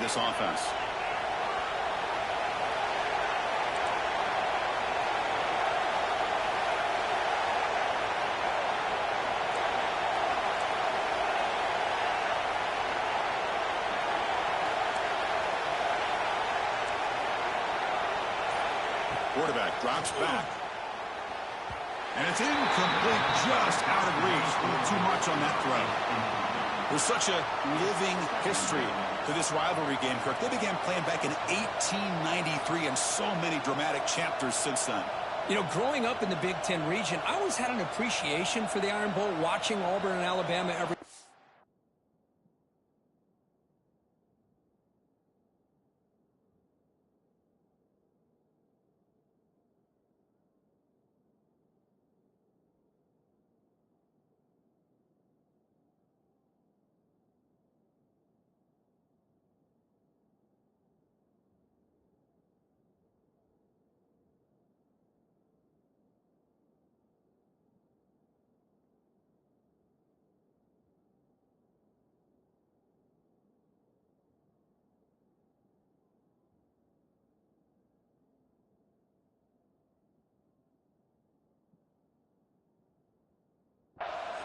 this offense. Quarterback drops back. And it's incomplete, just out of reach. A little too much on that throw. There's such a living history to this rivalry game, Kirk. They began playing back in 1893, and so many dramatic chapters since then. You know, growing up in the Big Ten region, I always had an appreciation for the Iron Bowl, watching Auburn and Alabama every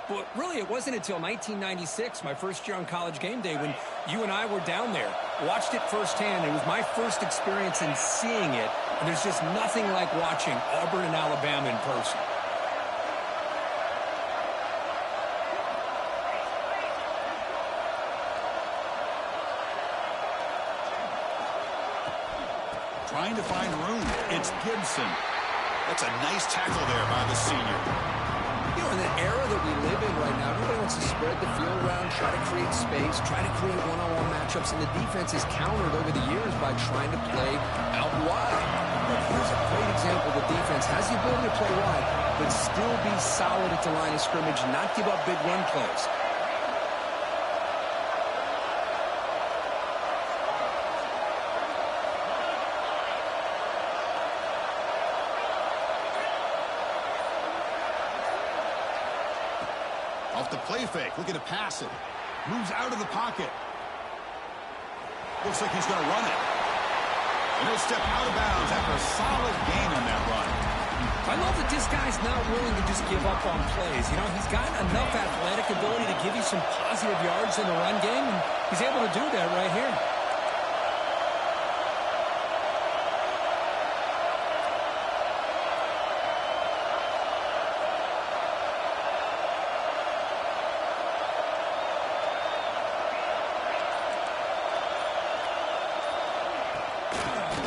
But really, it wasn't until 1996, my first year on College Game Day, when you and I were down there. Watched it firsthand. It was my first experience in seeing it. And there's just nothing like watching Auburn and Alabama in person. Trying to find room. It's Gibson. That's a nice tackle there by the senior. You know, in the era that we live in right now, everybody wants to spread the field around, try to create space, try to create one-on-one matchups, and the defense is countered over the years by trying to play out wide. But here's a great example. The defense has the ability to play wide, but still be solid at the line of scrimmage, not give up big run plays. Off the play fake, looking to pass it. Moves out of the pocket. Looks like he's going to run it. And he'll step out of bounds after a solid gain on that run. I love that this guy's not willing to just give up on plays. You know, he's got enough athletic ability to give you some positive yards in the run game, and he's able to do that right here.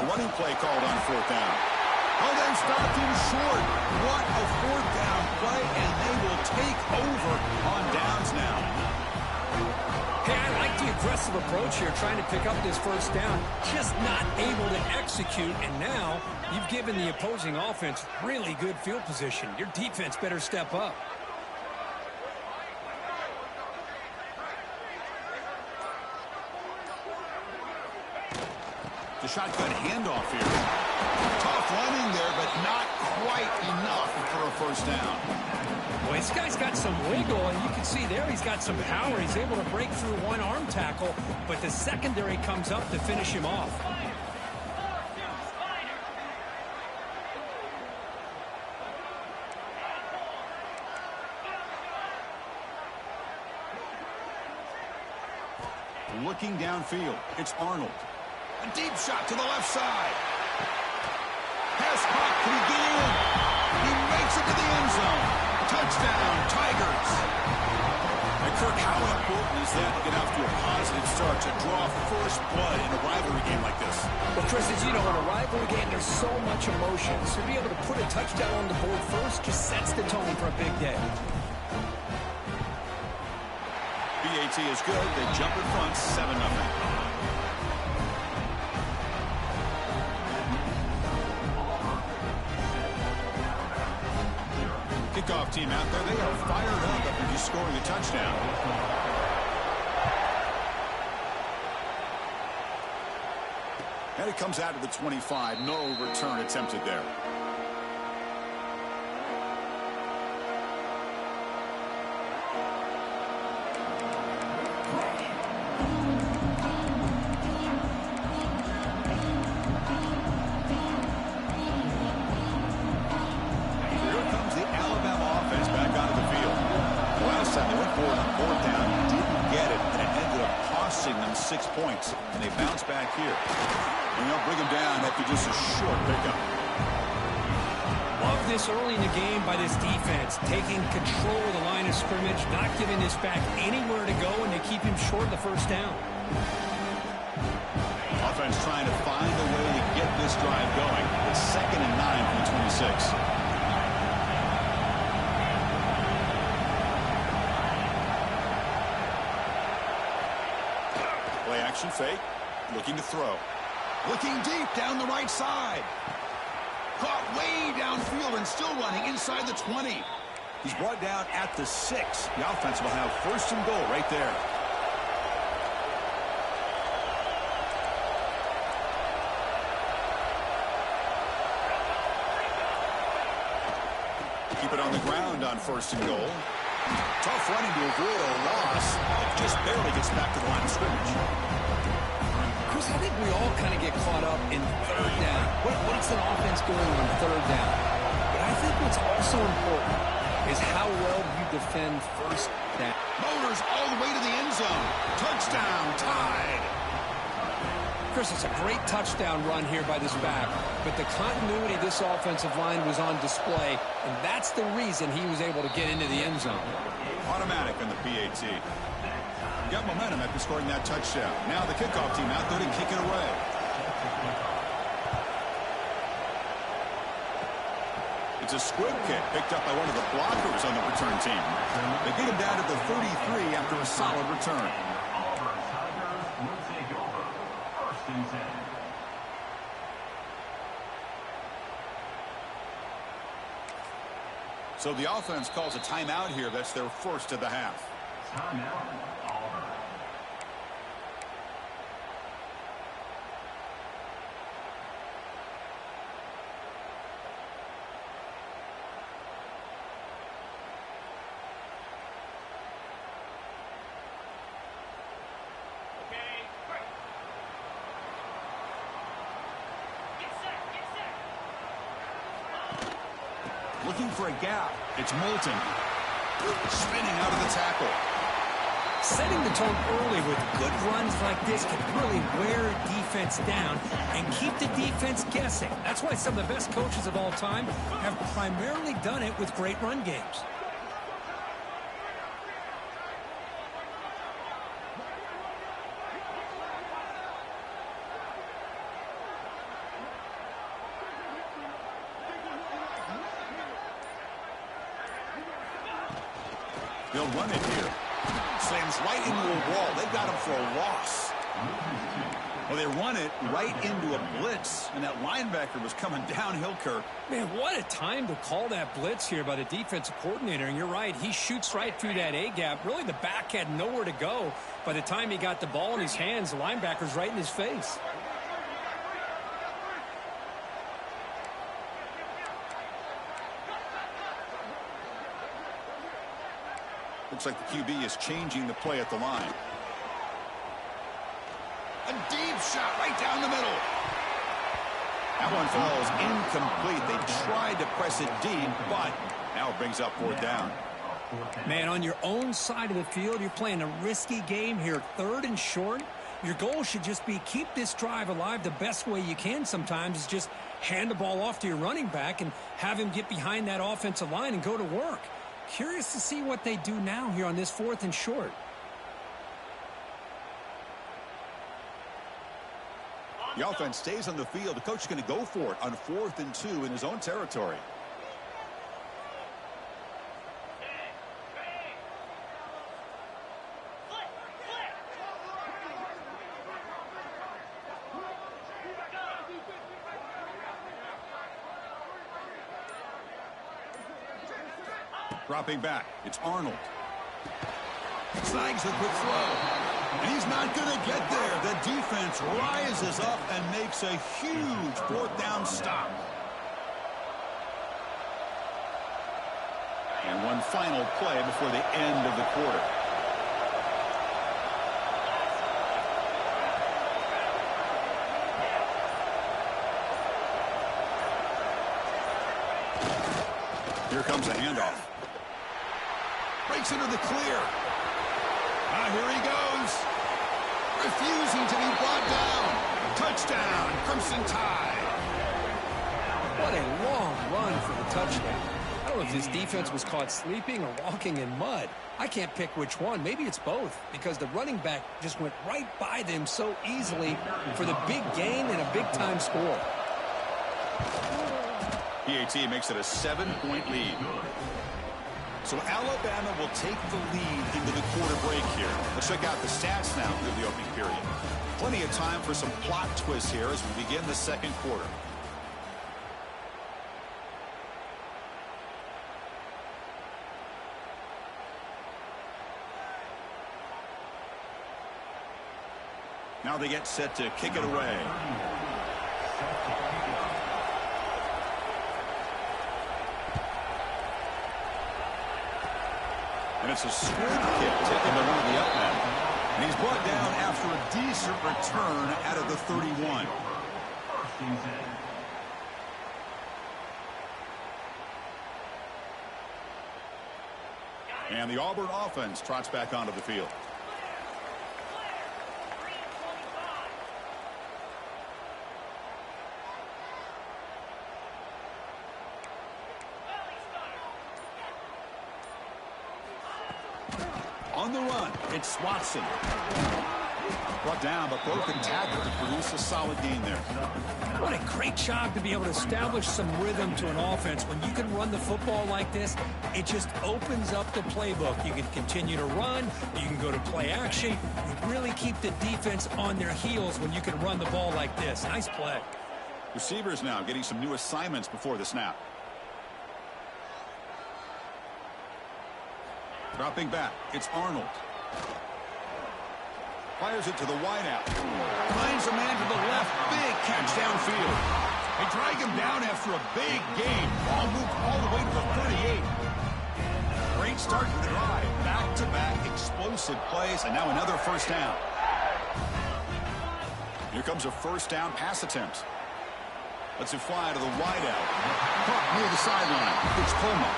Running play called on fourth down. Oh, they stopped him short. What a fourth down play, and they will take over on downs now. Hey, I like the aggressive approach here, trying to pick up this first down. Just not able to execute, and now you've given the opposing offense really good field position. Your defense better step up. The shotgun handoff here. Tough running there, but not quite enough for a first down. Boy, this guy's got some wiggle, and you can see there he's got some power. He's able to break through one arm tackle, but the secondary comes up to finish him off. Looking downfield, it's Arnold. A deep shot to the left side. Pass caught. Can he get in? He makes it to the end zone. Touchdown, Tigers. And Kirk, how important is that to get off to a positive start, to draw first blood in a rivalry game like this? Well, Chris, as you know, in a rivalry game, there's so much emotion. So to be able to put a touchdown on the board first just sets the tone for a big day. BAT is good. They jump in front, 7-0. Kickoff team out there. They are fired up after just scoring a touchdown. And it comes out to the 25. No return attempted there. points, and they bounce back here. And they'll bring them down after just a short pickup. Love this early in the game by this defense, taking control of the line of scrimmage, not giving this back anywhere to go, and they keep him short of the first down. Offense trying to find a way to get this drive going. It's 2nd and 9 from the 26. Play action fake. Looking to throw. Looking deep down the right side. Caught way downfield and still running inside the 20. He's brought down at the 6. The offense will have 1st and goal right there. Keep it on the ground on 1st and goal. Tough running to avoid a loss. It just barely gets back to the line of scrimmage. Chris, I think we all kind of get caught up in 3rd down. What's an offense doing on 3rd down? But I think what's also important is how well you defend 1st down. Motors all the way to the end zone. Touchdown, tied. Chris, it's a great touchdown run here by this back, but the continuity of this offensive line was on display, and that's the reason he was able to get into the end zone. Automatic on the PAT. Got momentum after scoring that touchdown. Now the kickoff team out there to kick it away. It's a squib kick picked up by one of the blockers on the return team. They get him down to the 33 after a solid return. So the offense calls a timeout here. That's their 1st of the half. Timeout, Auburn. Looking for a gap. It's Moulton. Spinning out of the tackle. Setting the tone early with good runs like this can really wear a defense down and keep the defense guessing. That's why some of the best coaches of all time have primarily done it with great run games. They'll run it here. Slams right into a wall. They've got him for a loss. Well, they run it right into a blitz, and that linebacker was coming downhill, Kirk. Man, what a time to call that blitz here by the defensive coordinator. And you're right, he shoots right through that A-gap. Really, the back had nowhere to go. By the time he got the ball in his hands, the linebacker's right in his face. Looks like the QB is changing the play at the line. A deep shot right down the middle. That one falls incomplete. They tried to press it deep, but now it brings up 4th down. Man, on your own side of the field, you're playing a risky game here. 3rd and short. Your goal should just be keep this drive alive the best way you can sometimes is just hand the ball off to your running back and have him get behind that offensive line and go to work. Curious to see what they do now here on this 4th and short. The offense stays on the field. The coach is going to go for it on 4th and 2 in his own territory. Dropping back, it's Arnold. Snags the quick throw. And he's not going to get there. The defense rises up and makes a huge 4th down stop. And one final play before the end of the quarter. Here comes a handoff. Breaks into the clear. Here he goes. refusing to be brought down. Touchdown, Crimson Tide. What a long run for the touchdown. I don't know if this defense was caught sleeping or walking in mud. I can't pick which one. Maybe it's both, because the running back just went right by them so easily for the big gain and a big-time score. PAT makes it a 7-point lead. So Alabama will take the lead into the quarter break here. Let's check out the stats now through the opening period. Plenty of time for some plot twists here as we begin the second quarter. Now they get set to kick it away. And it's a squib kick taken to one of the up men. And he's brought down after a decent return out of the 31. And the Auburn offense trots back onto the field. On the run, it's Watson. Brought down, but broken tackle to produce a solid gain there. What a great job to be able to establish some rhythm to an offense. When you can run the football like this, it just opens up the playbook. You can continue to run. You can go to play action. You really keep the defense on their heels when you can run the ball like this. Nice play. Receivers now getting some new assignments before the snap. Dropping back, it's Arnold. Fires it to the wideout. Finds a man to the left. Big catch downfield. They drag him down after a big gain. Ball moved all the way to the 38. Great start to the drive. Back-to-back explosive plays, and now another first down. Here comes a first down pass attempt. Lets it fly to the wideout. Caught near the sideline. It's Coleman.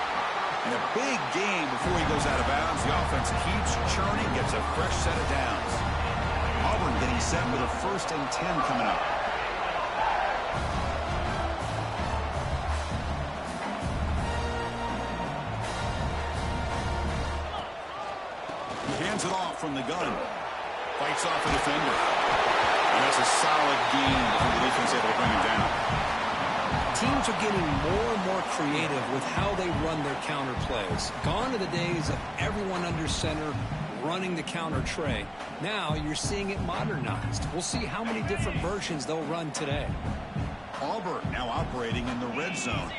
And a big gain before he goes out of bounds. The offense keeps churning, gets a fresh set of downs. Auburn getting set with a 1st and 10 coming up. He hands it off from the gun. Fights off a defender. And that's a solid gain before the defense able to bring him down. Teams are getting more and more creative with how they run their counter plays. Gone are the days of everyone under center running the counter tray. Now you're seeing it modernized. We'll see how many different versions they'll run today. Auburn now operating in the red zone.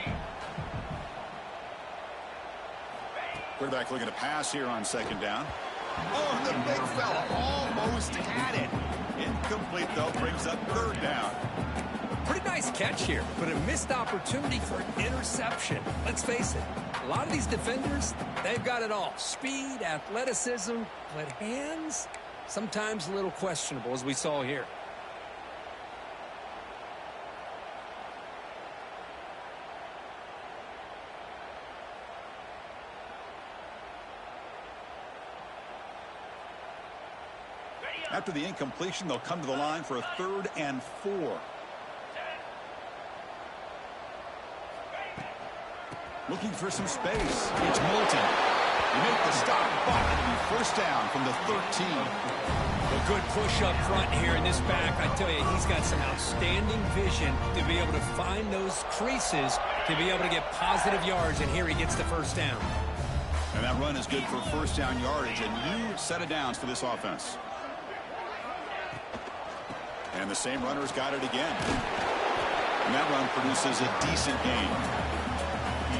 Quarterback looking to pass here on 2nd down. Oh, the big fella almost had it. Incomplete, though, brings up 3rd down. Pretty nice catch here, but a missed opportunity for an interception. Let's face it, a lot of these defenders, they've got it all. Speed, athleticism, but hands, sometimes a little questionable, as we saw here. After the incompletion, they'll come to the line for a 3rd and 4. Looking for some space. It's Moulton. They make the stop, but it'll be 1st down from the 13. A good push up front here in this back. I tell you, he's got some outstanding vision to be able to find those creases, to be able to get positive yards, and here he gets the 1st down. And that run is good for 1st down yardage. A new set of downs for this offense. And the same runner's got it again. And that run produces a decent gain.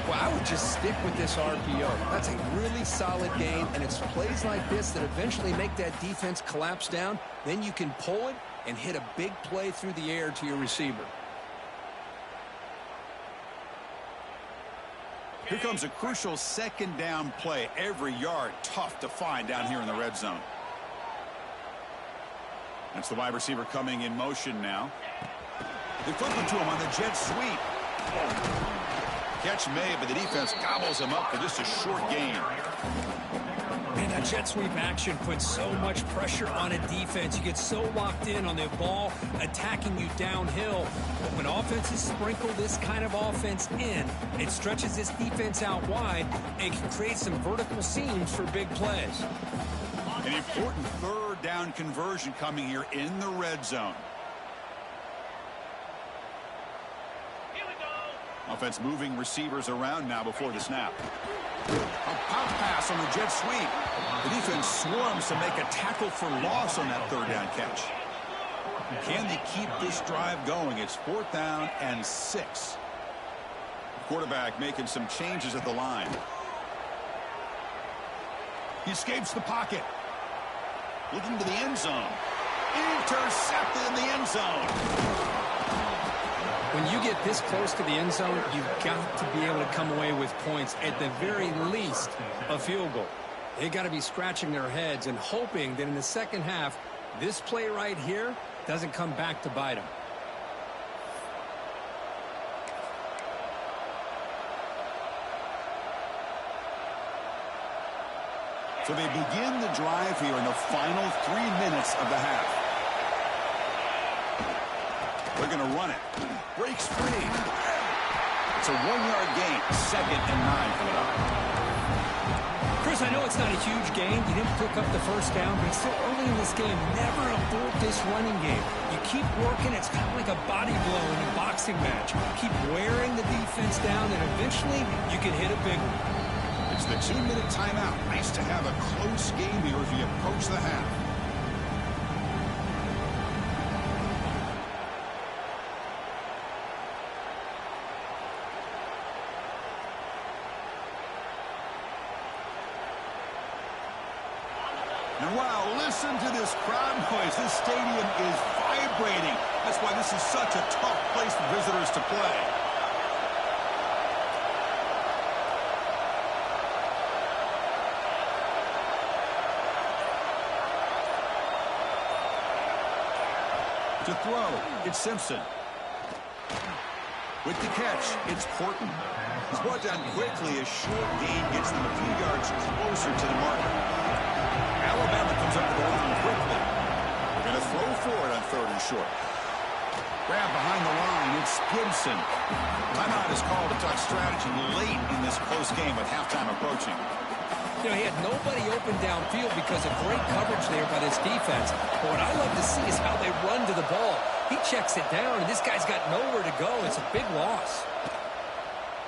Well, I would just stick with this RPO. That's a really solid gain, and it's plays like this that eventually make that defense collapse down. Then you can pull it and hit a big play through the air to your receiver. Here comes a crucial 2nd down play. Every yard tough to find down here in the red zone. That's the wide receiver coming in motion now. They flip it to him on the jet sweep. Catch made, but the defense gobbles him up for just a short gain. Man, that jet sweep action puts so much pressure on a defense. You get so locked in on the ball attacking you downhill. But when offenses sprinkle this kind of offense in, it stretches this defense out wide and can create some vertical seams for big plays. An important third down conversion coming here in the red zone. Offense moving receivers around now before the snap. A pop pass on the jet sweep. The defense swarms to make a tackle for loss on that third down catch. Can they keep this drive going? It's 4th down and 6. Quarterback making some changes at the line. He escapes the pocket. Looking to the end zone. Intercepted in the end zone. When you get this close to the end zone, you've got to be able to come away with points, at the very least, a field goal. They've got to be scratching their heads and hoping that in the second half, this play right here doesn't come back to bite them. So they begin the drive here in the final 3 minutes of the half. They're going to run it. Breaks free. It's a 1-yard gain. 2nd and 9 coming up. Chris, I know it's not a huge gain. You didn't pick up the first down, but it's still early in this game. Never abort this running game. You keep working. It's kind of like a body blow in a boxing match. Keep wearing the defense down, and eventually you can hit a big one. It's the 2-minute timeout. Nice to have a close game here as we approach the half. And wow, listen to this crowd noise. This stadium is vibrating. That's why this is such a tough place for visitors to play. To throw, it's Simpson. With the catch, it's Porton. He's brought down quickly. A short gain gets them a few yards closer to the marker. Alabama comes up with the line quickly. They're going to throw for it on 3rd and short. Grab behind the line. It's Gibson. Timeout is called to talk strategy late in this close game with halftime approaching. You know, he had nobody open downfield because of great coverage there by this defense. But what I love to see is how they run to the ball. He checks it down, and this guy's got nowhere to go. It's a big loss.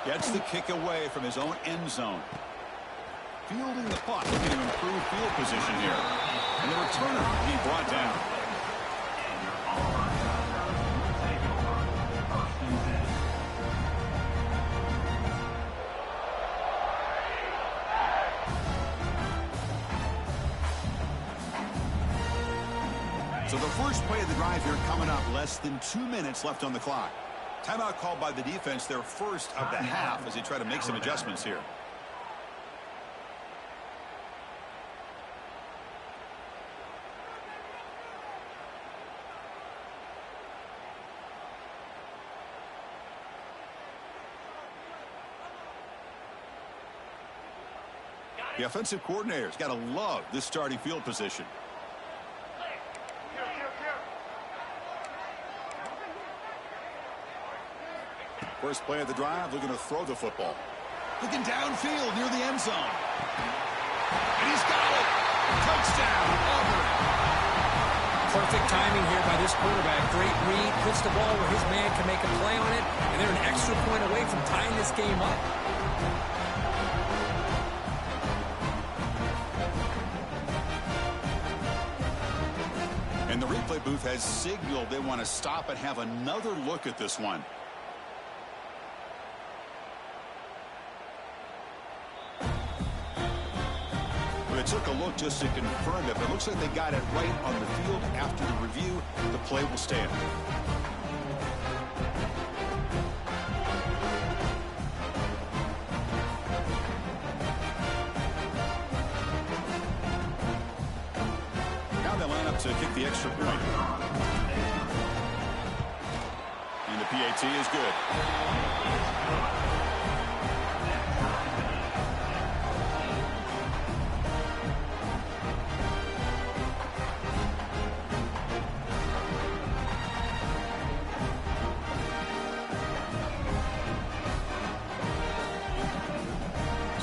Gets the kick away from his own end zone. Fielding the punt, looking to improve field position here. And the returner being brought down. So the first play of the drive here coming up, less than 2 minutes left on the clock. Timeout called by the defense, their first of the half as they try to make some adjustments here. The offensive coordinator's got to love this starting field position. First play of the drive, looking to throw the football. Looking downfield near the end zone. And he's got it. Touchdown, Auburn. Perfect timing here by this quarterback. Great read, puts the ball where his man can make a play on it, and they're an extra point away from tying this game up. And the replay booth has signaled they want to stop and have another look at this one. They took a look just to confirm it, but it looks like they got it right on the field. After the review, the play will stand. Now they line up to kick the extra point. And the PAT is good.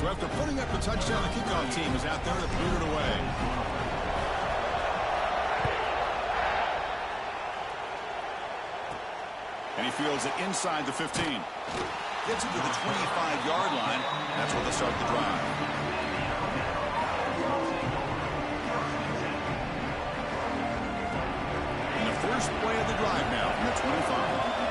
So after putting up the touchdown, the kickoff team is out there to boot it away. And he fields it inside the 15. Gets it to the 25-yard line. That's where they start the drive. And the first play of the drive now from the 25.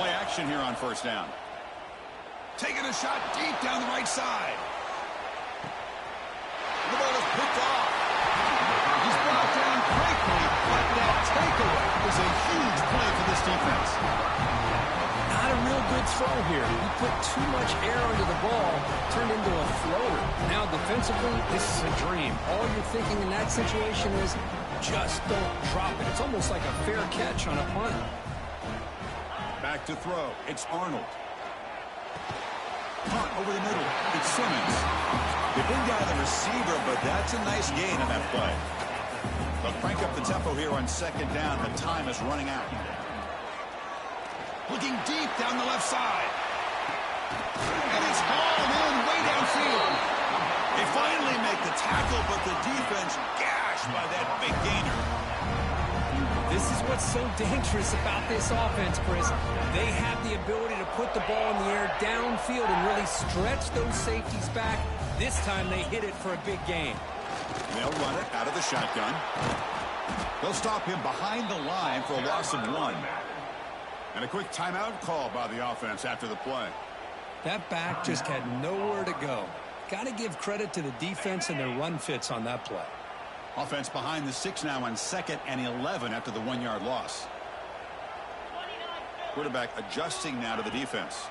Play action here on first down. Taking a shot deep down the right side. The ball is picked off. He's brought down quickly, but that takeaway is a huge play for this defense. Not a real good throw here. He put too much air under the ball, turned into a floater. Now defensively, this is a dream. All you're thinking in that situation is just don't drop it. It's almost like a fair catch on a punt. Back to throw. It's Arnold. Punt over the middle. It's Simmons. They bring down the receiver, but that's a nice gain on that play. They'll crank up the tempo here on second down. The time is running out. Looking deep down the left side. And it's hauled in way downfield. They finally make the tackle, but the defense gashed by that big gainer. This is what's so dangerous about this offense, Chris. They have the ability to put the ball in the air downfield and really stretch those safeties back. This time they hit it for a big gain. They'll run it out of the shotgun. They'll stop him behind the line for a loss of 1. And a quick timeout call by the offense after the play. That back just had nowhere to go. Got to give credit to the defense and their run fits on that play. Offense behind the 6 now on 2nd and 11 after the 1-yard loss. Quarterback adjusting now to the defense.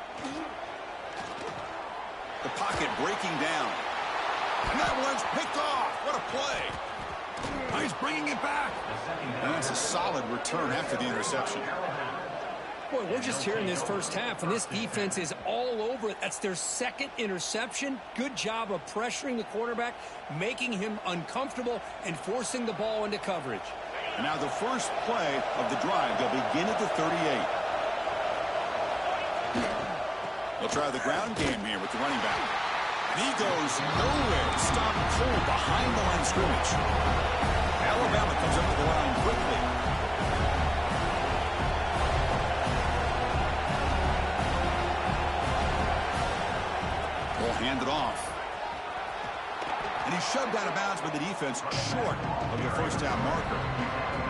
The pocket breaking down. And that one's picked off. What a play. Now he's bringing it back. And that's a solid return after the interception. Boy, we're just here in this first half, and this defense is all over it. That's their 2nd interception. Good job of pressuring the quarterback, making him uncomfortable, and forcing the ball into coverage. And now the first play of the drive. They'll begin at the 38. They'll try the ground game here with the running back. And he goes nowhere. Stopped cold behind the line of scrimmage. Alabama comes up to the line quickly. Hand it off. And he's shoved out of bounds by the defense short of the first down marker.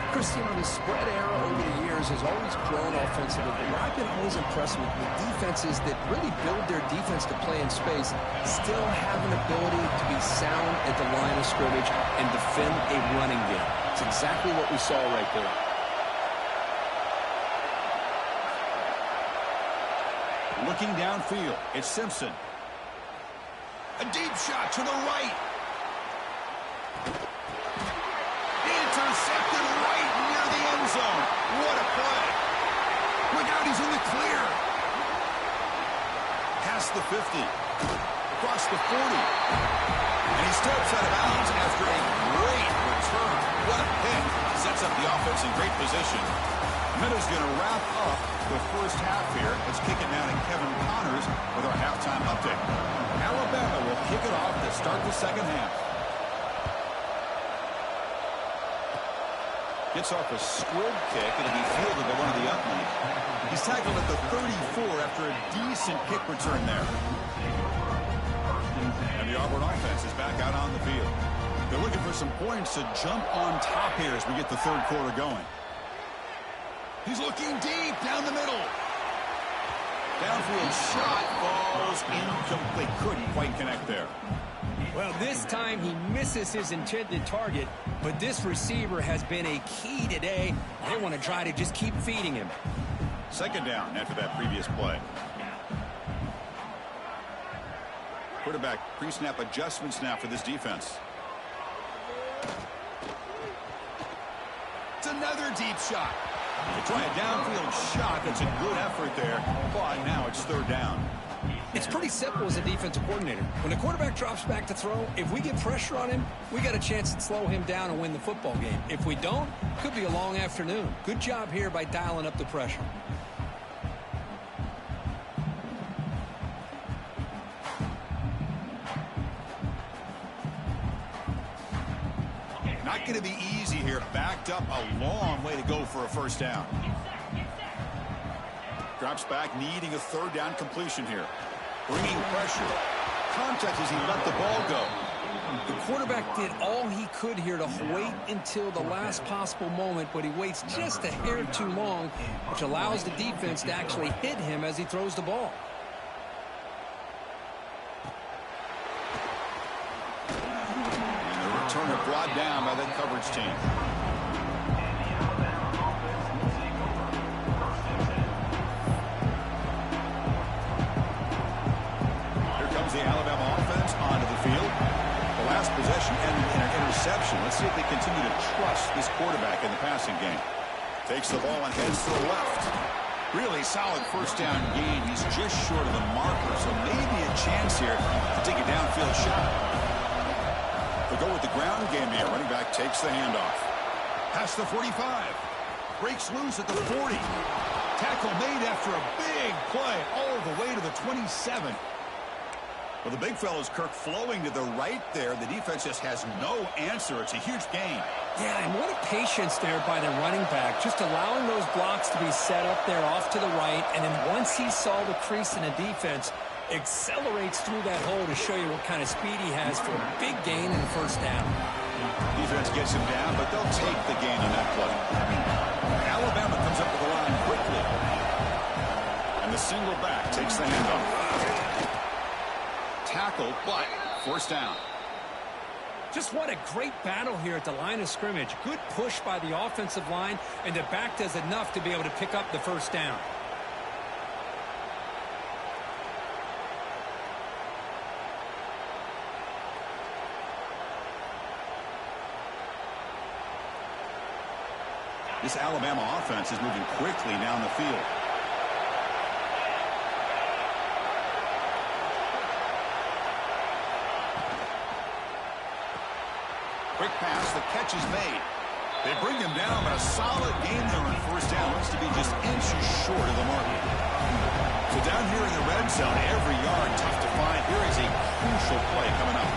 Christian, the spread era over the years has always grown offensively. But I've been always impressed with defenses that really build their defense to play in space, still have an ability to be sound at the line of scrimmage and defend a running game. It's exactly what we saw right there. Looking downfield, it's Simpson. A deep shot to the right. Intercepted right near the end zone. What a play. Look out, he's in the clear. Past the 50. Across the 40. And he steps out of bounds after a great return. What a pick. Sets up the offense in great position. Minuta's going to wrap up the first half here. Let's kick it now to Kevin Connors with our halftime update. Alabama will kick it off to start the second half. Gets off a squib kick. It'll be fielded by one of the Upland. He's tackled at the 34 after a decent kick return there. And the Auburn offense is back out on the field. They're looking for some points to jump on top here as we get the third quarter going. He's looking deep down the middle. Downfield shot falls incomplete. Couldn't quite connect there. Well, this time he misses his intended target, but this receiver has been a key today. They want to try to just keep feeding him. Second down after that previous play. Quarterback pre-snap adjustments now for this defense. It's another deep shot. They try a downfield shot. That's a good effort there, but now it's third down. It's pretty simple as a defensive coordinator. When the quarterback drops back to throw, if we get pressure on him, we got a chance to slow him down and win the football game. If we don't, could be a long afternoon. Good job here by dialing up the pressure. Not going to be easy here. Backed up a long way to go for a first down. Drops back, needing a third down completion here. Bringing pressure. Contact as he let the ball go. The quarterback did all he could here to wait until the last possible moment, but he waits just a hair too long, which allows the defense to actually hit him as he throws the ball. And the returner brought down by that coverage team. Here comes the Alabama offense onto the field. Last possession ended in an interception. Let's see if they continue to trust this quarterback in the passing game. Takes the ball and heads to the left. Really solid first down gain. He's just short of the marker, so maybe a chance here to take a downfield shot. They'll go with the ground game here. Running back takes the handoff. Past the 45. Breaks loose at the 40. Tackle made after a big play all the way to the 27. Well, the big fellow's Kirk flowing to the right there. The defense just has no answer. It's a huge gain. Yeah, and what a patience there by the running back, just allowing those blocks to be set up there off to the right, and then once he saw the crease in the defense, accelerates through that hole to show you what kind of speed he has for a big gain in the first down. Defense gets him down, but they'll take the gain on that play. Alabama comes up with the line quickly. And the single back takes the handoff. Tackle, but first down. Just what a great battle here at the line of scrimmage. Good push by the offensive line, and the back does enough to be able to pick up the first down. This Alabama offense is moving quickly down the field. Quick pass, the catch is made. They bring him down, but a solid game there on first down. Looks to be just inches short of the mark. So down here in the red zone, every yard tough to find. Here is a crucial play coming up.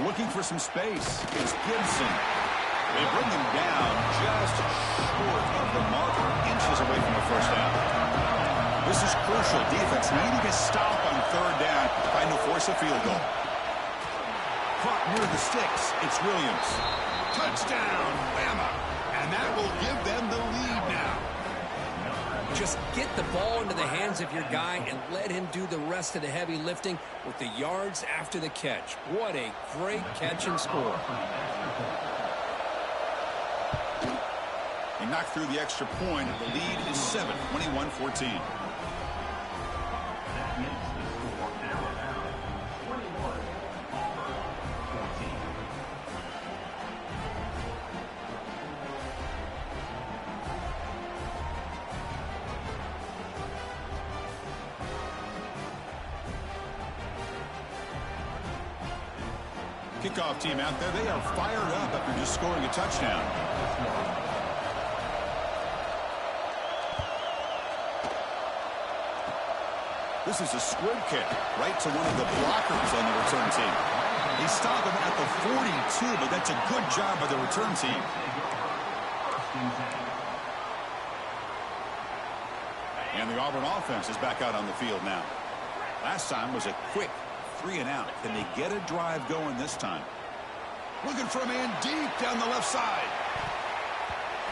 Looking for some space. It's Gibson. They bring him down just short of the marker, inches away from the first down. This is crucial. Defense needing a stop on third down, trying to force a field goal. Caught near the sticks. It's Williams. Touchdown, Bama. And that will give them the lead now. Just get the ball into the hands of your guy and let him do the rest of the heavy lifting with the yards after the catch. What a great catch and score. He knocked through the extra point, and the lead is 7, 21-14. Kickoff team out there, they are fired up after just scoring a touchdown. This is a squib kick right to one of the blockers on the return team. He stopped him at the 42, but that's a good job by the return team. And the Auburn offense is back out on the field now. Last time was a quick 3 and out. Can they get a drive going this time? Looking for a man deep down the left side.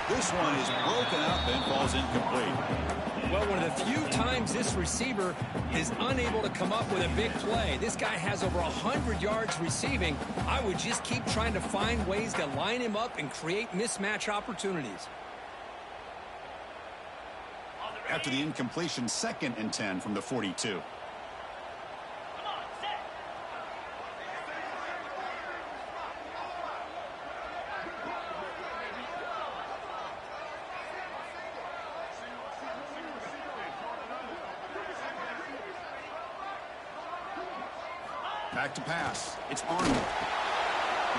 This one is broken up and falls incomplete. Well, one of the few times this receiver is unable to come up with a big play. This guy has over 100 yards receiving. I would just keep trying to find ways to line him up and create mismatch opportunities. After the incompletion, 2nd and 10 from the 42. Back to pass. It's Arnold.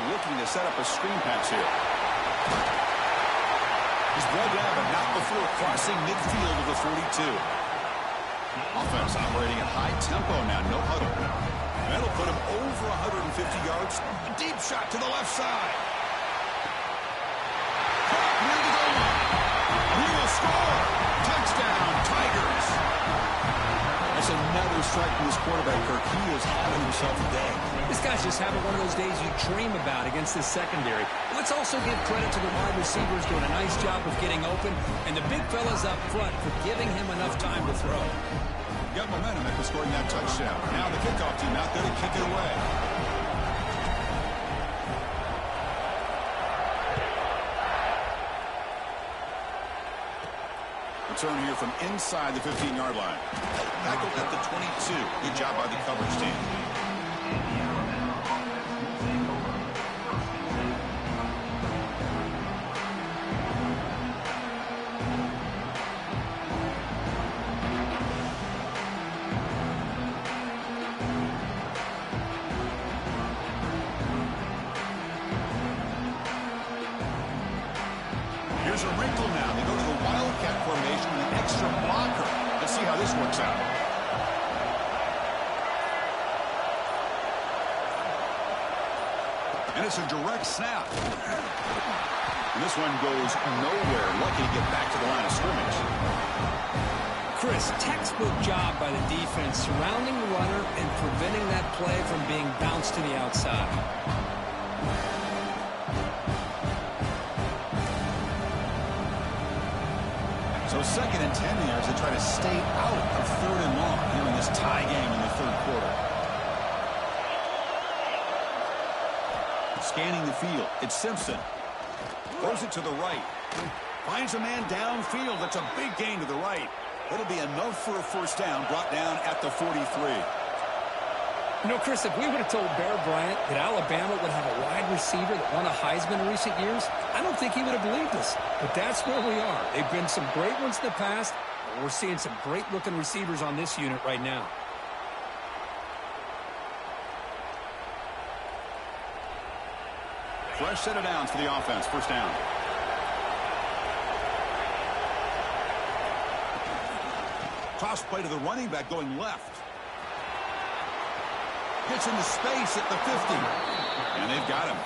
Looking to set up a screen pass here. He's brought down, but not before crossing midfield of the 42. Offense operating at high tempo now, no huddle. That'll put him over 150 yards. A deep shot to the left side. Caught near the goal line. He will score. Touchdown, Tigers. That's another strike from this quarterback, Kirk. He is having himself a day. This guy's just having one of those days you dream about against this secondary. Let's also give credit to the wide receivers doing a nice job of getting open, and the big fellas up front for giving him enough time to throw. Got momentum after scoring that touchdown. Now the kickoff team out there to kick it away. Return here from inside the 15-yard line. Tackled at the 22. Good job by the coverage team. Here's a wrinkle now. They go to the Wildcat formation with an extra blocker. Let's see how this works out. And it's a direct snap. And this one goes nowhere. Lucky to get back to the line of scrimmage. Chris, textbook job by the defense surrounding the runner and preventing that play from being bounced to the outside. So 2nd and 10 here as they try to stay out of 3rd and long here in this tie game in the 3rd quarter. Scanning the field. It's Simpson. Throws it to the right. Finds a man downfield. That's a big gain to the right. That'll be enough for a first down, brought down at the 43. You know, Chris, if we would have told Bear Bryant that Alabama would have a wide receiver that won a Heisman in recent years, I don't think he would have believed us. But that's where we are. They've been some great ones in the past, and we're seeing some great-looking receivers on this unit right now. Fresh set of downs for the offense. First down. Toss play to the running back going left. Gets into space at the 50. And they've got him.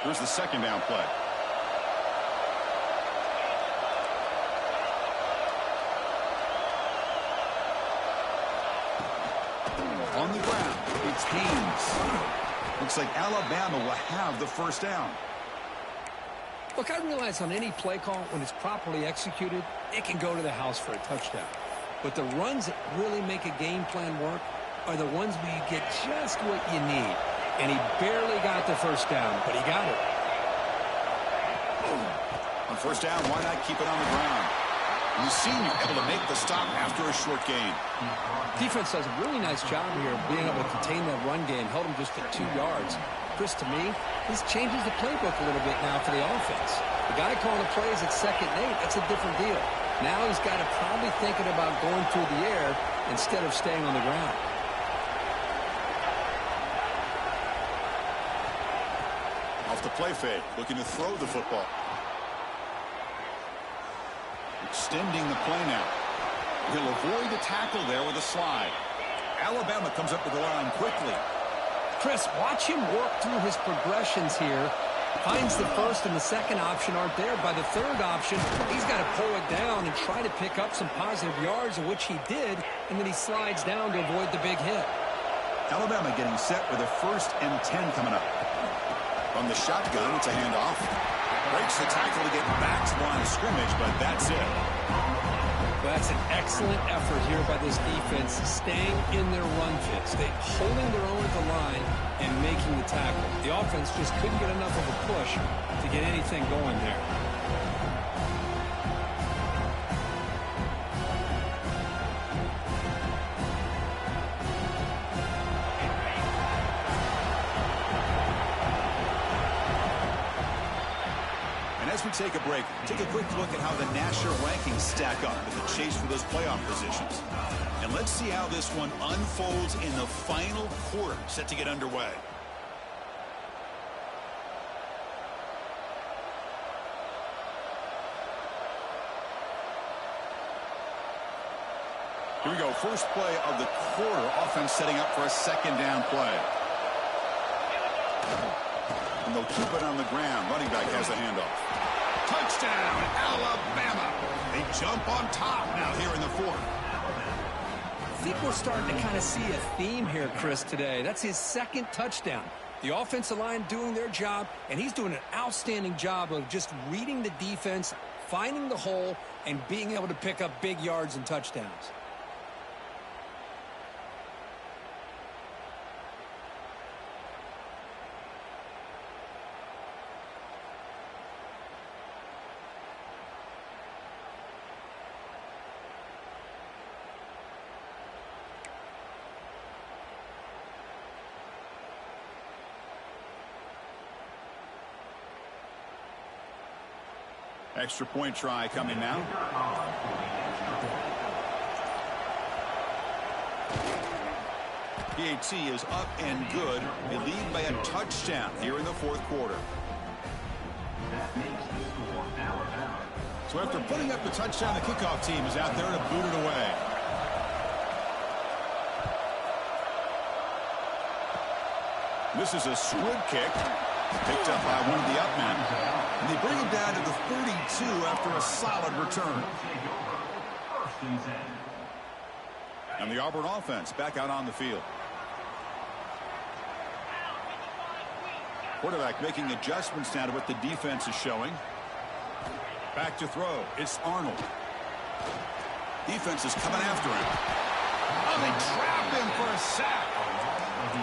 Here's the second down play. On the ground, it's Haynes. Looks like Alabama will have the first down. Look, I realize on any play call, when it's properly executed, it can go to the house for a touchdown. But the runs that really make a game plan work are the ones where you get just what you need. And he barely got the first down, but he got it. On first down, why not keep it on the ground? And the senior able to make the stop after a short gain. Defense does a really nice job here of being able to contain that run game, held him just at 2 yards. Chris, to me, this changes the playbook a little bit now for the offense. The guy calling the plays at 2nd and 8, that's a different deal. Now he's got to probably thinking about going through the air instead of staying on the ground. Off the play fake, looking to throw the football. Extending the play now. He'll avoid the tackle there with a slide. Alabama comes up to the line quickly. Chris, watch him work through his progressions here. Finds the first and the second option aren't there. By the third option, he's got to pull it down and try to pick up some positive yards, of which he did, and then he slides down to avoid the big hit. Alabama getting set with a 1st and 10 coming up. From the shotgun, it's a handoff. Breaks the tackle to get back to the line of scrimmage, but that's it. Well, that's an excellent effort here by this defense, staying in their run fits. They holding their own at the line and making the tackle. The offense just couldn't get enough of a push to get anything going there. As we take a break, take a quick look at how the national rankings stack up in the chase for those playoff positions. And let's see how this one unfolds in the final quarter set to get underway. Here we go. First play of the quarter. Offense setting up for a second down play. And they'll keep it on the ground. Running back has a handoff. Touchdown, Alabama. They jump on top now here in the fourth. I think we're starting to kind of see a theme here, Chris, today. That's his second touchdown. The offensive line doing their job, and he's doing an outstanding job of just reading the defense, finding the hole, and being able to pick up big yards and touchdowns. Extra point try coming now. PAT is up and good. They lead by a touchdown here in the fourth quarter. So after putting up the touchdown, the kickoff team is out there to boot it away. This is a squib kick. Picked up by one of the up men. And they bring him down to the 32 after a solid return. And the Auburn offense back out on the field. Quarterback making adjustments now to what the defense is showing. Back to throw. It's Arnold. Defense is coming after him. Oh, they trap him for a sack.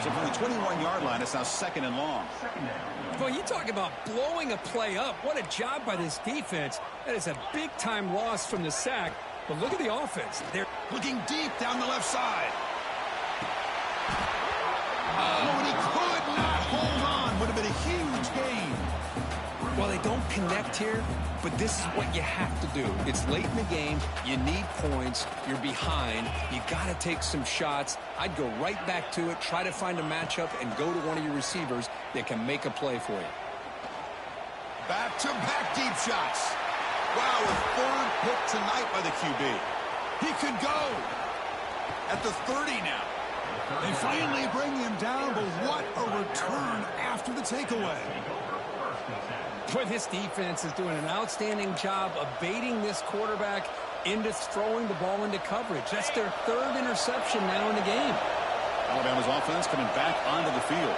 So from the 21-yard line, it's now second and long. Well, you talk about blowing a play up. What a job by this defense. That is a big-time loss from the sack. But look at the offense. They're looking deep down the left side. Oh, and he could not hold on. Would have been a huge gain. Well, they don't connect here, but this is what you have to do. It's late in the game. You need points. You're behind. You got to take some shots. I'd go right back to it, try to find a matchup, and go to one of your receivers that can make a play for you. Back-to-back deep shots. Wow, a third pick tonight by the QB. He could go at the 30 now. They finally bring him down, but what a return after the takeaway. Boy, this defense is doing an outstanding job of baiting this quarterback into throwing the ball into coverage. That's their third interception now in the game. Alabama's offense coming back onto the field.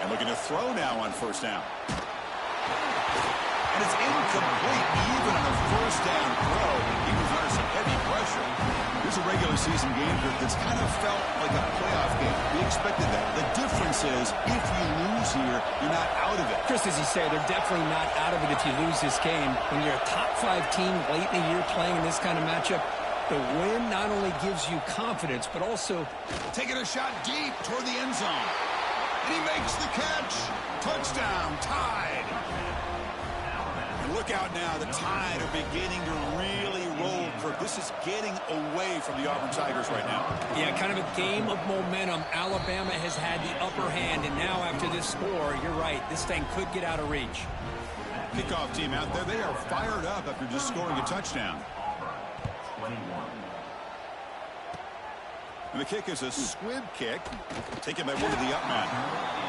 And looking to throw now on first down. And it's incomplete even on a first down throw. He was under some heavy pressure. Here's a regular season game that's kind of felt like a playoff game. We expected that. The difference is if you lose here, you're not out of it. Just as you say, they're definitely not out of it if you lose this game. When you're a top-5 team late in the year playing in this kind of matchup, the win not only gives you confidence, but also taking a shot deep toward the end zone. And he makes the catch. Touchdown, tied. And look out now, the Tide are beginning to really roll. This is getting away from the Auburn Tigers right now. Yeah, kind of a game of momentum. Alabama has had the upper hand, and now after this score, you're right, this thing could get out of reach. Kickoff team out there, they are fired up after just scoring a touchdown. And the kick is a squib kick, taken by one of the up men.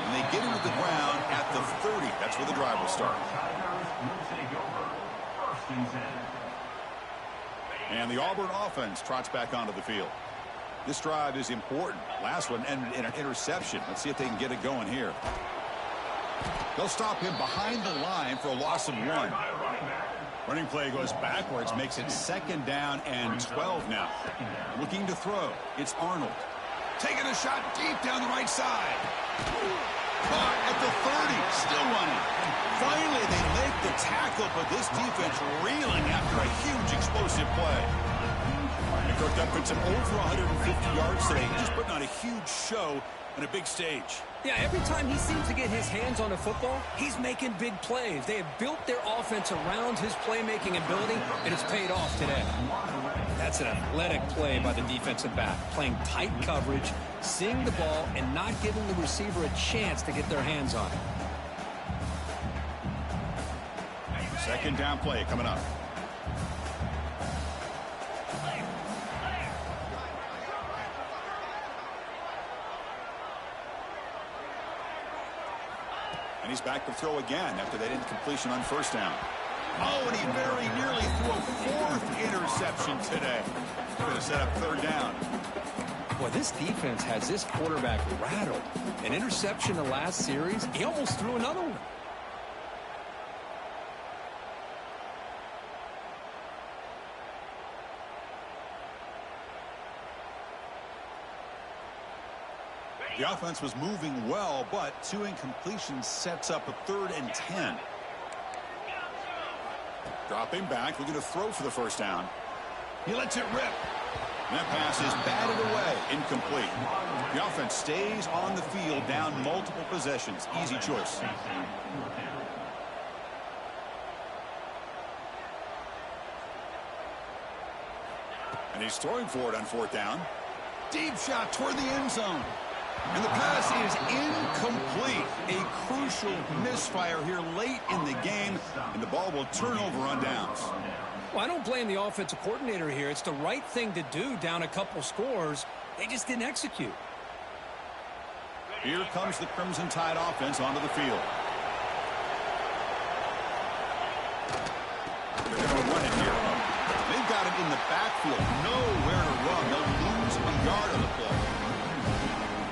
And they get him to the ground at the 30. That's where the drive will start. And the Auburn offense trots back onto the field. This drive is important. Last one ended in an interception. Let's see if they can get it going here. They'll stop him behind the line for a loss of 1. Running play goes backwards, makes it second down and 12 now. Looking to throw. It's Arnold. Taking a shot deep down the right side. Caught at the 30. Still running. Finally, they make the tackle, but this defense reeling after a huge explosive play. And Kirk up puts him over 150 yards today. He's just putting on a huge show on a big stage. Yeah, every time he seems to get his hands on a football, he's making big plays. They have built their offense around his playmaking ability, and it's paid off today. That's an athletic play by the defensive back, playing tight coverage, seeing the ball, and not giving the receiver a chance to get their hands on it. Second down play coming up. And he's back to throw again after that incompletion on first down. Oh, and he very nearly threw a fourth interception today. Going to set up third down. Boy, this defense has this quarterback rattled. An interception the last series, he almost threw another one. The offense was moving well, but two incompletions sets up a 3rd and 10. Dropping back, looking to throw for the first down. He lets it rip. And that pass is batted away, incomplete. The offense stays on the field, down multiple possessions. Easy choice. And he's throwing for it on 4th down. Deep shot toward the end zone. And the pass is incomplete. A crucial misfire here late in the game, and the ball will turn over on downs. Well, I don't blame the offensive coordinator here. It's the right thing to do down a couple scores. They just didn't execute. Here comes the Crimson Tide offense onto the field. They're going to run it here. They've got it in the backfield. Nowhere to run. They'll lose a yard on the play.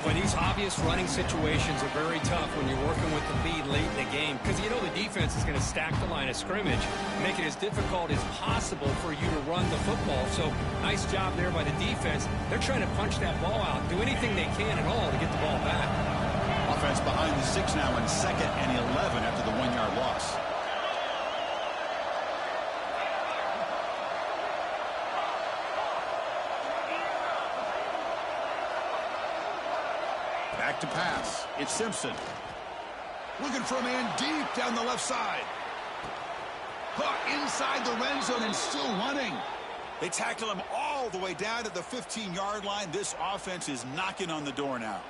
Well, these obvious running situations are very tough when you're working with the lead late in the game because you know the defense is going to stack the line of scrimmage, make it as difficult as possible for you to run the football. So nice job there by the defense. They're trying to punch that ball out, do anything they can at all to get the ball back. Offense behind the 6 now in 2nd and 11 after the 1-yard loss. Back to pass. It's Simpson. Looking for a man deep down the left side. Caught inside the red zone and still running. They tackle him all the way down to the 15-yard line. This offense is knocking on the door now.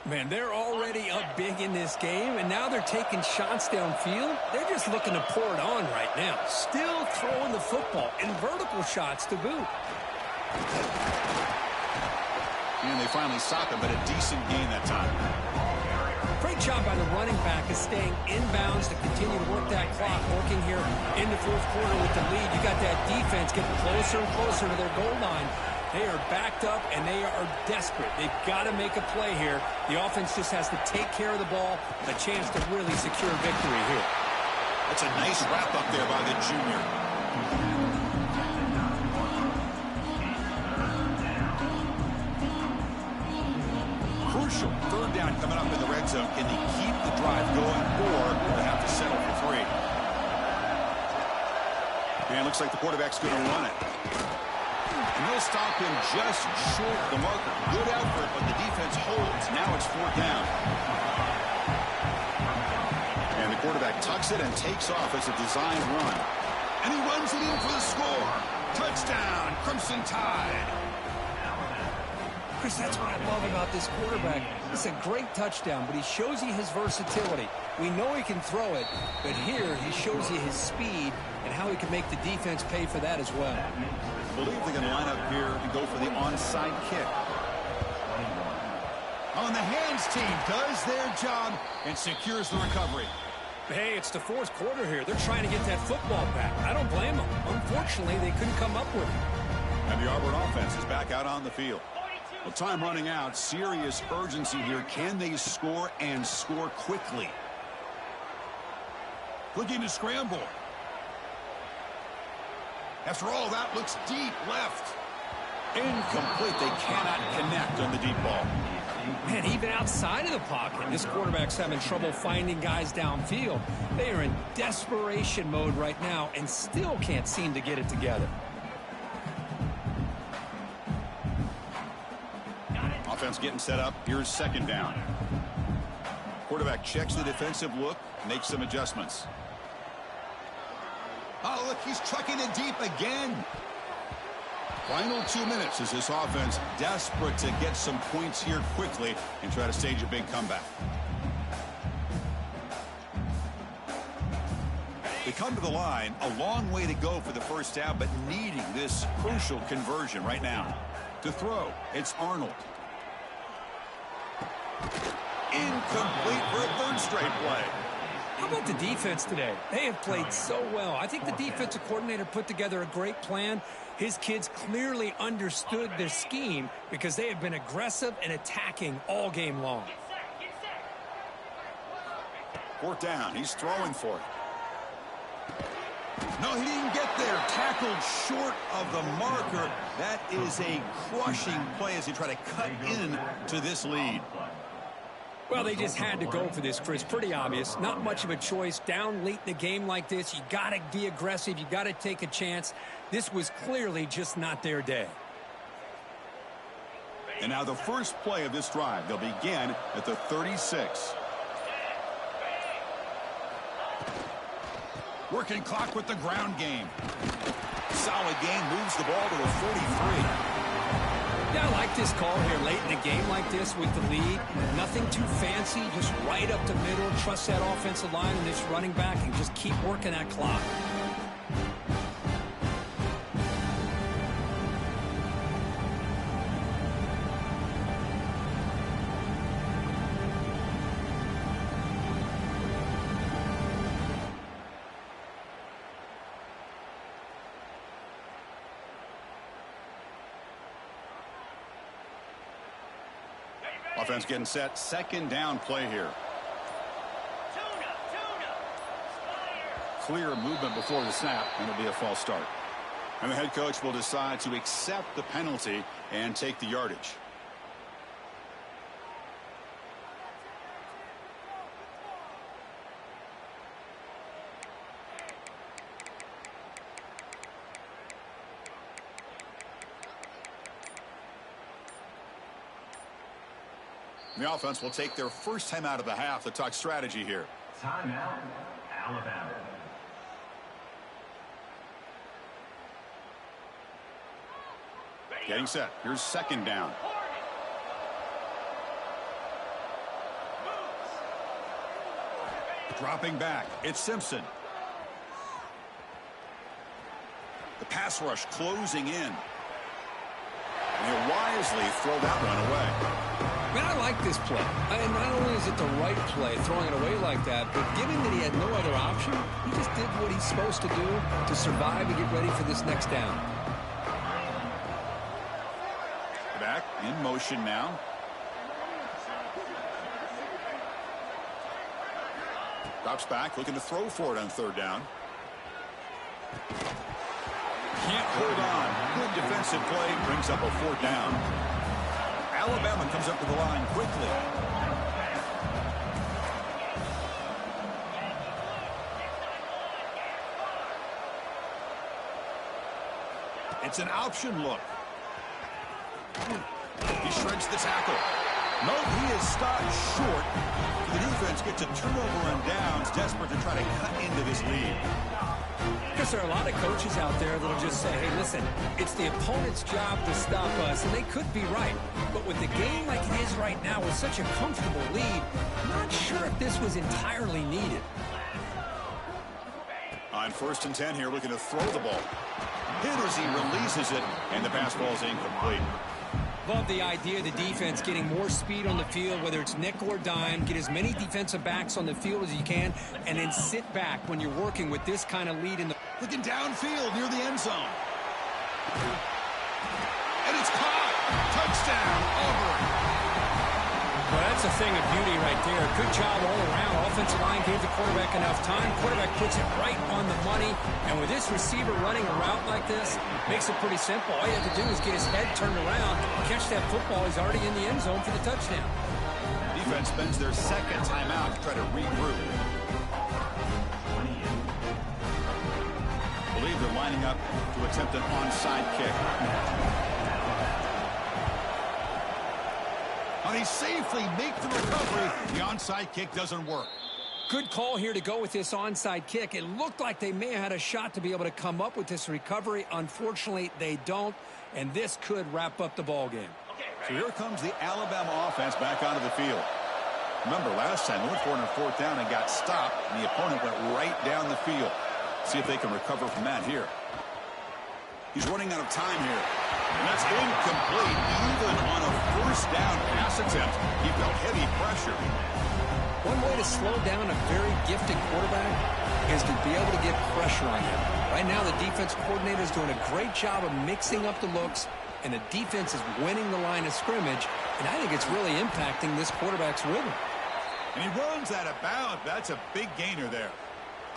Man, they're already up big in this game, and now they're taking shots downfield. They're just looking to pour it on right now. Still throwing the football, and vertical shots to boot. And they finally stop him, but a decent gain that time. Great job by the running back is staying inbounds to continue to work that clock, working here in the 4th quarter with the lead. You got that defense getting closer and closer to their goal line. They are backed up, and they are desperate. They've got to make a play here. The offense just has to take care of the ball, a chance to really secure victory here. That's a nice wrap-up there by the junior. Crucial 3rd down coming up in the red zone. Can they keep the drive going, or they have to settle for 3? And it looks like the quarterback's going to run it. And they'll stop him just short of the marker. Good effort, but the defense holds. Now it's 4th down. And the quarterback tucks it and takes off as a designed run. And he runs it in for the score. Touchdown, Crimson Tide. Chris, that's what I love about this quarterback. It's a great touchdown, but he shows you his versatility. We know he can throw it, but here he shows you his speed and how he can make the defense pay for that as well. I believe they're going to line up here and go for the onside kick. On the hands team does their job and secures the recovery. Hey, it's the 4th quarter here. They're trying to get that football back. I don't blame them. Unfortunately, they couldn't come up with it. And the Auburn offense is back out on the field. Well, time running out. Serious urgency here. Can they score and score quickly? Looking to scramble. After all, that looks deep left. Incomplete. They cannot connect on the deep ball. Man, even outside of the pocket, this quarterback's having trouble finding guys downfield. They are in desperation mode right now and still can't seem to get it together. getting set up. Here's second down. Quarterback checks the defensive look, makes some adjustments. Oh, look, he's trucking it deep again. Final 2 minutes as this offense desperate to get some points here quickly and try to stage a big comeback. They come to the line, a long way to go for the first down, but needing this crucial conversion right now. To throw, it's Arnold. Incomplete for a third straight play. How about the defense today? They have played so well. I think the defensive coordinator put together a great plan. His kids clearly understood their scheme because they have been aggressive and attacking all game long. Fourth down, he's throwing for it. No, he didn't get there. Tackled short of the marker. That is a crushing play as he try to cut in to this lead. Well, they just had to go for this, Chris. Pretty obvious. Not much of a choice. Down late in a game like this, you got to be aggressive. You got to take a chance. This was clearly just not their day. And now the first play of this drive. They'll begin at the 36. Working clock with the ground game. Solid game, moves the ball to the 43. Yeah, I like this call here late in a game like this with the lead. Nothing too fancy, just right up the middle. Trust that offensive line and this running back and just keep working that clock. Offense getting set. Second down play here. Clear movement before the snap, and it'll be a false start. And the head coach will decide to accept the penalty and take the yardage. The offense will take their first time out of the half to talk strategy here. Timeout, Alabama. Getting set. Here's second down. Dropping back. It's Simpson. The pass rush closing in. And he'll wisely throw that one away. Man, I like this play. And not only is it the right play, throwing it away like that, but given that he had no other option, he just did what he's supposed to do to survive and get ready for this next down. Back in motion now. Drops back, looking to throw for it on third down. Can't hold on. Good defensive play, brings up a fourth down. Alabama comes up to the line quickly. It's an option look. He shreds the tackle. No, he is stopped short. The defense gets a turnover on downs, desperate to try to cut into this lead. Because there are a lot of coaches out there that will just say, hey, listen, it's the opponent's job to stop us, and they could be right. But with the game like it is right now with such a comfortable lead, I'm not sure if this was entirely needed. On 1st and 10 here, looking to throw the ball. Hit as he releases it, and the pass ball is incomplete. Love the idea of the defense getting more speed on the field, whether it's nickel or dime, get as many defensive backs on the field as you can, and then sit back when you're working with this kind of lead in the... Looking downfield near the end zone. And it's caught. Touchdown, Auburn. Well, that's a thing of beauty right there. Good job all around. Offensive line gave the quarterback enough time. Quarterback puts it right on the money. And with this receiver running a route like this, makes it pretty simple. All you have to do is get his head turned around, catch that football. He's already in the end zone for the touchdown. Defense spends their second timeout to try to regroup. I believe they're lining up to attempt an onside kick. Oh, they safely make the recovery. The onside kick doesn't work. Good call here to go with this onside kick. It looked like they may have had a shot to be able to come up with this recovery. Unfortunately, they don't, and this could wrap up the ball game. So here comes the Alabama offense back onto the field. Remember, last time they went for it on fourth down and got stopped, and the opponent went right down the field. See if they can recover from that here. He's running out of time here. And that's incomplete. Even on a first down pass attempt, he felt heavy pressure. One way to slow down a very gifted quarterback is to be able to get pressure on him. Right now, the defense coordinator is doing a great job of mixing up the looks, and the defense is winning the line of scrimmage, and I think it's really impacting this quarterback's rhythm. And he runs out of bounds. That's a big gainer there.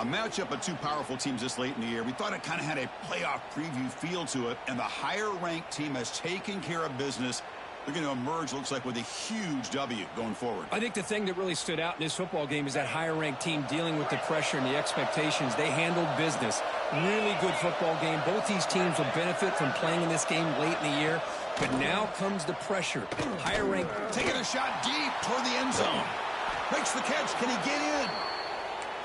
A matchup of two powerful teams this late in the year. We thought it kind of had a playoff preview feel to it, and the higher-ranked team has taken care of business. They're going to emerge, looks like, with a huge W going forward. I think the thing that really stood out in this football game is that higher-ranked team dealing with the pressure and the expectations. They handled business. Really good football game. Both these teams will benefit from playing in this game late in the year, but now comes the pressure. Higher-ranked taking a shot deep toward the end zone. Makes the catch. Can he get in?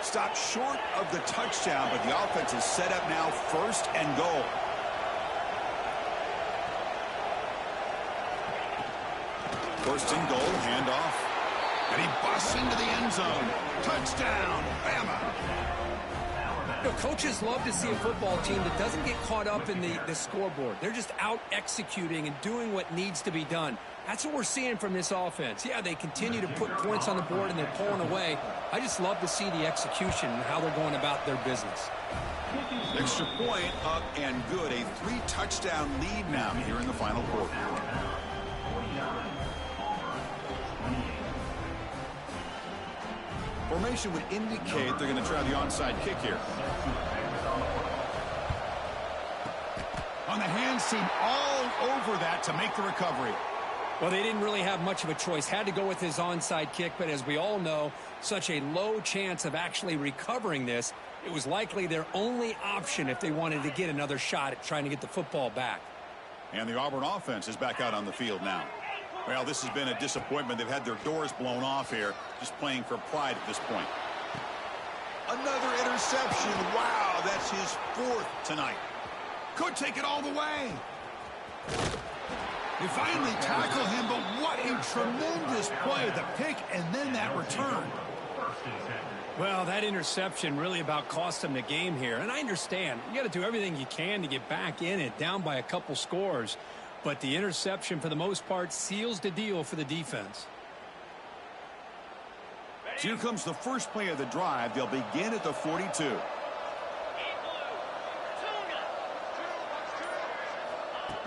Stopped short of the touchdown, but the offense is set up now, first and goal. First and goal, handoff. And he busts into the end zone. Touchdown, Bama. You know, coaches love to see a football team that doesn't get caught up in the scoreboard. They're just out executing and doing what needs to be done. That's what we're seeing from this offense. Yeah, they continue to put points on the board and they're pulling away. I just love to see the execution and how they're going about their business. Extra point up and good. A 3-touchdown lead now here in the final quarter. Formation would indicate they're going to try the onside kick here. On the hands team all over that to make the recovery. Well, they didn't really have much of a choice. Had to go with his onside kick, but as we all know, such a low chance of actually recovering this. It was likely their only option if they wanted to get another shot at trying to get the football back. And the Auburn offense is back out on the field now. Well, this has been a disappointment. They've had their doors blown off here, just playing for pride at this point. Another interception. Wow, that's his fourth tonight. Could take it all the way. They finally tackle him, but what a tremendous play. The pick and then that return. Well, that interception really about cost them the game here. And I understand. You got to do everything you can to get back in it, down by a couple scores. But the interception, for the most part, seals the deal for the defense. So here comes the first play of the drive. They'll begin at the 42.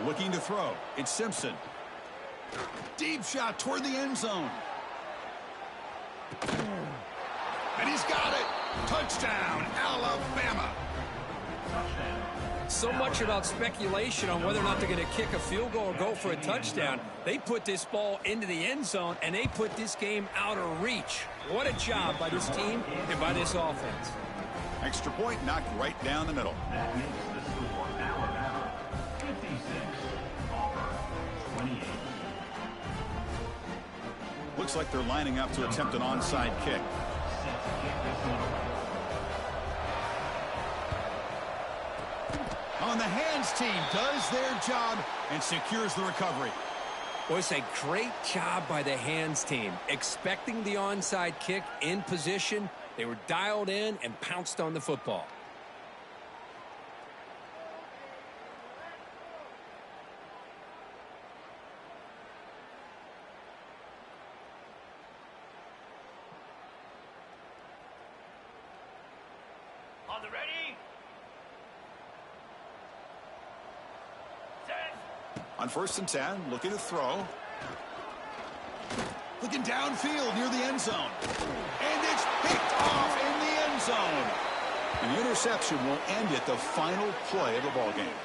Looking to throw. It's Simpson. Deep shot toward the end zone. And he's got it. Touchdown, Alabama. So much about speculation on whether or not they're going to kick a field goal or go for a touchdown. They put this ball into the end zone, and they put this game out of reach. What a job by this team and by this offense. Extra point knocked right down the middle. That makes the score Alabama 56, Auburn 28. Looks like they're lining up to attempt an onside kick. Set to kick this one away. On the hands team does their job and secures the recovery. Well, it's a great job by the hands team. Expecting the onside kick in position, they were dialed in and pounced on the football. On the ready? Set. On 1st and 10, looking to throw. Looking downfield near the end zone. And it's picked off in the end zone. And the interception will end it, the final play of the ballgame.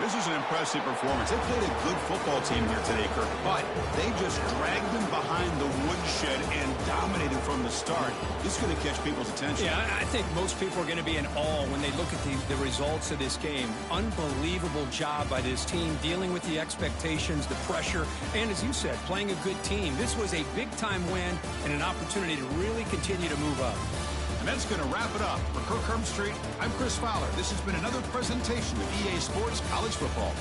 This is an impressive performance. They played a good football team here today, Kirk, but they just dragged them behind the wooden woodshed and dominated from the start. This is going to catch people's attention. Yeah, I think most people are going to be in awe when they look at the results of this game. Unbelievable job by this team dealing with the expectations, the pressure, and as you said, playing a good team. This was a big-time win and an opportunity to really continue to move up. And that's going to wrap it up. For Kirk Street, I'm Chris Fowler. This has been another presentation of EA Sports College Football.